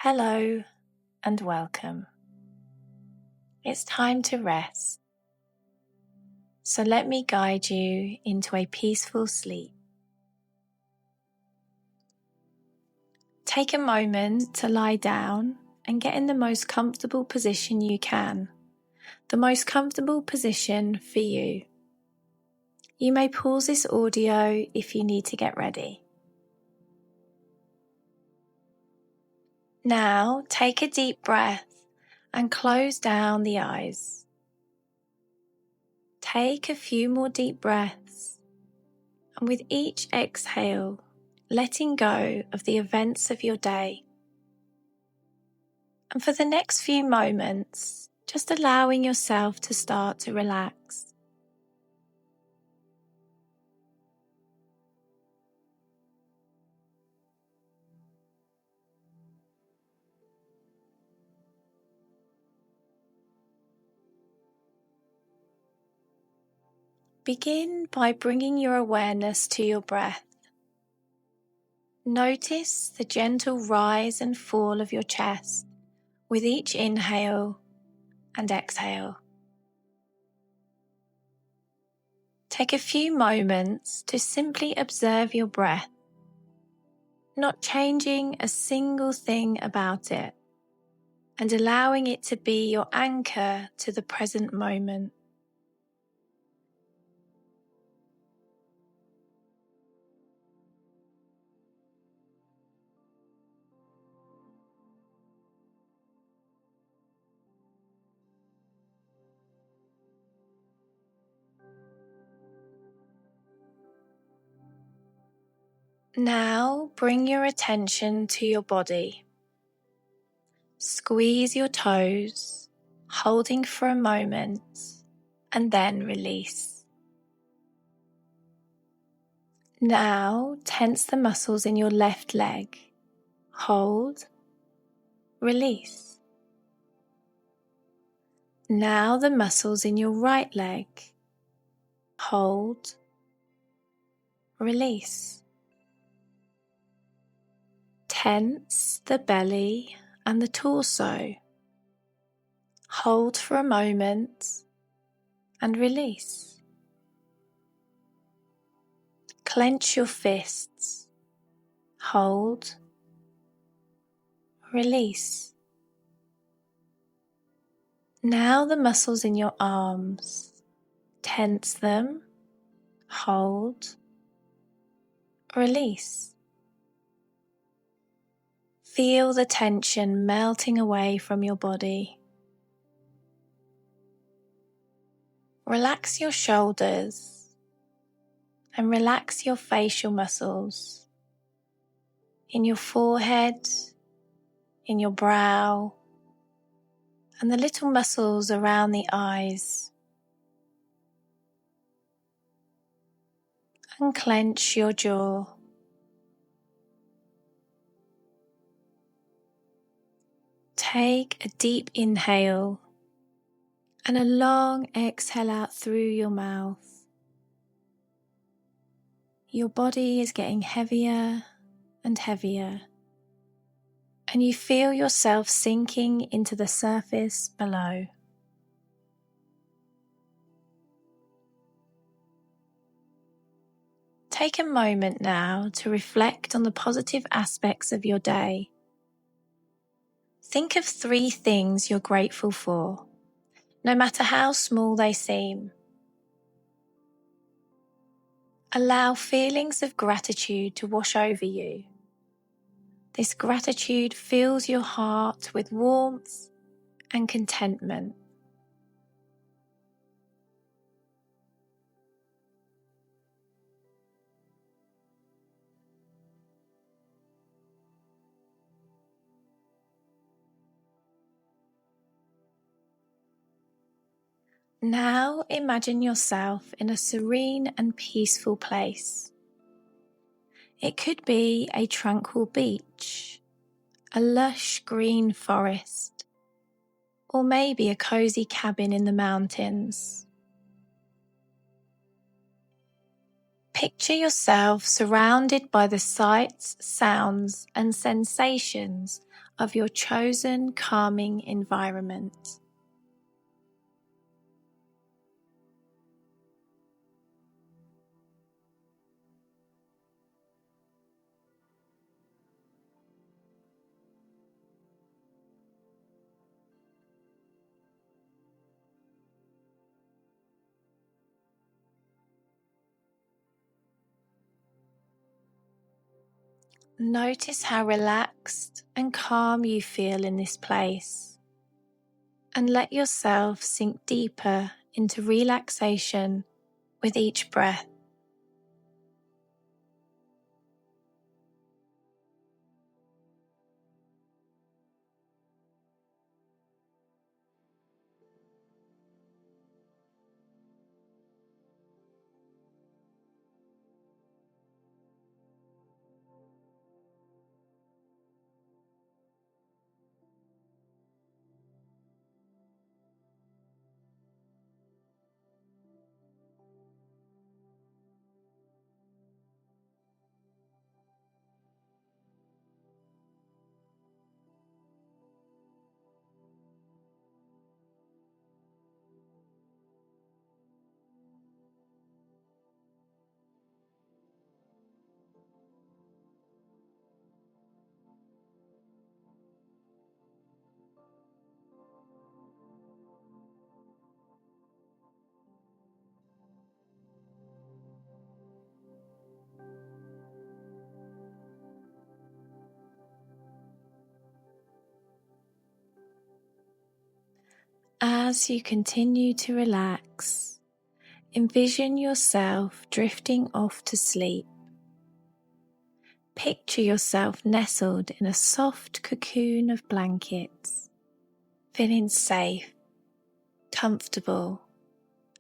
Hello and welcome. It's time to rest, so let me guide you into a peaceful sleep. Take a moment to lie down and get in the most comfortable position you can, the most comfortable position for you. You may pause this audio if you need to get ready. Now take a deep breath and close down the eyes. Take a few more deep breaths, and with each exhale, letting go of the events of your day. And for the next few moments, just allowing yourself to start to relax. Begin by bringing your awareness to your breath. Notice the gentle rise and fall of your chest with each inhale and exhale. Take a few moments to simply observe your breath, not changing a single thing about it, and allowing it to be your anchor to the present moment. Now bring your attention to your body. Squeeze your toes, holding for a moment, and then release. Now tense the muscles in your left leg. Hold, release. Now the muscles in your right leg. Hold, release. Tense the belly and the torso. Hold for a moment and release. Clench your fists. Hold, release. Now the muscles in your arms. Tense them. Hold, release. Feel the tension melting away from your body. Relax your shoulders and relax your facial muscles in your forehead, in your brow, and the little muscles around the eyes. Unclench your jaw. Take a deep inhale and a long exhale out through your mouth. Your body is getting heavier and heavier, and you feel yourself sinking into the surface below. Take a moment now to reflect on the positive aspects of your day. Think of 3 things you're grateful for, no matter how small they seem. Allow feelings of gratitude to wash over you. This gratitude fills your heart with warmth and contentment. Now imagine yourself in a serene and peaceful place. It could be a tranquil beach, a lush green forest, or maybe a cozy cabin in the mountains. Picture yourself surrounded by the sights, sounds, and sensations of your chosen calming environment. Notice how relaxed and calm you feel in this place, and let yourself sink deeper into relaxation with each breath. As you continue to relax, envision yourself drifting off to sleep. Picture yourself nestled in a soft cocoon of blankets, feeling safe, comfortable,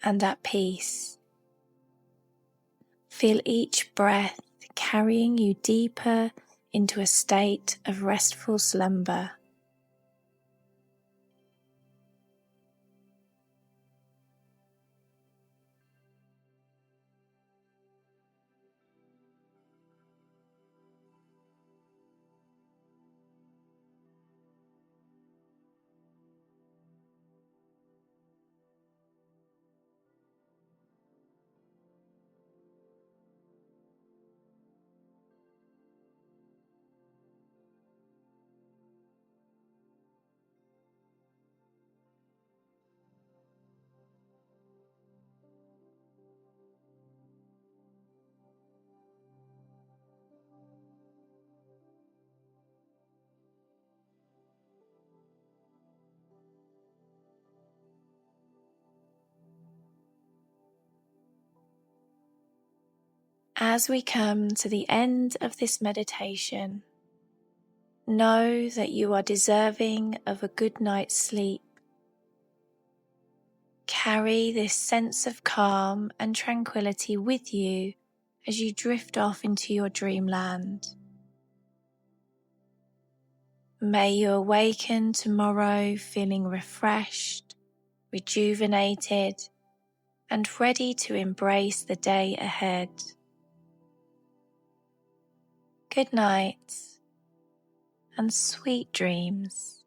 and at peace. Feel each breath carrying you deeper into a state of restful slumber. As we come to the end of this meditation, know that you are deserving of a good night's sleep. Carry this sense of calm and tranquility with you as you drift off into your dreamland. May you awaken tomorrow feeling refreshed, rejuvenated, and ready to embrace the day ahead. Good night and sweet dreams.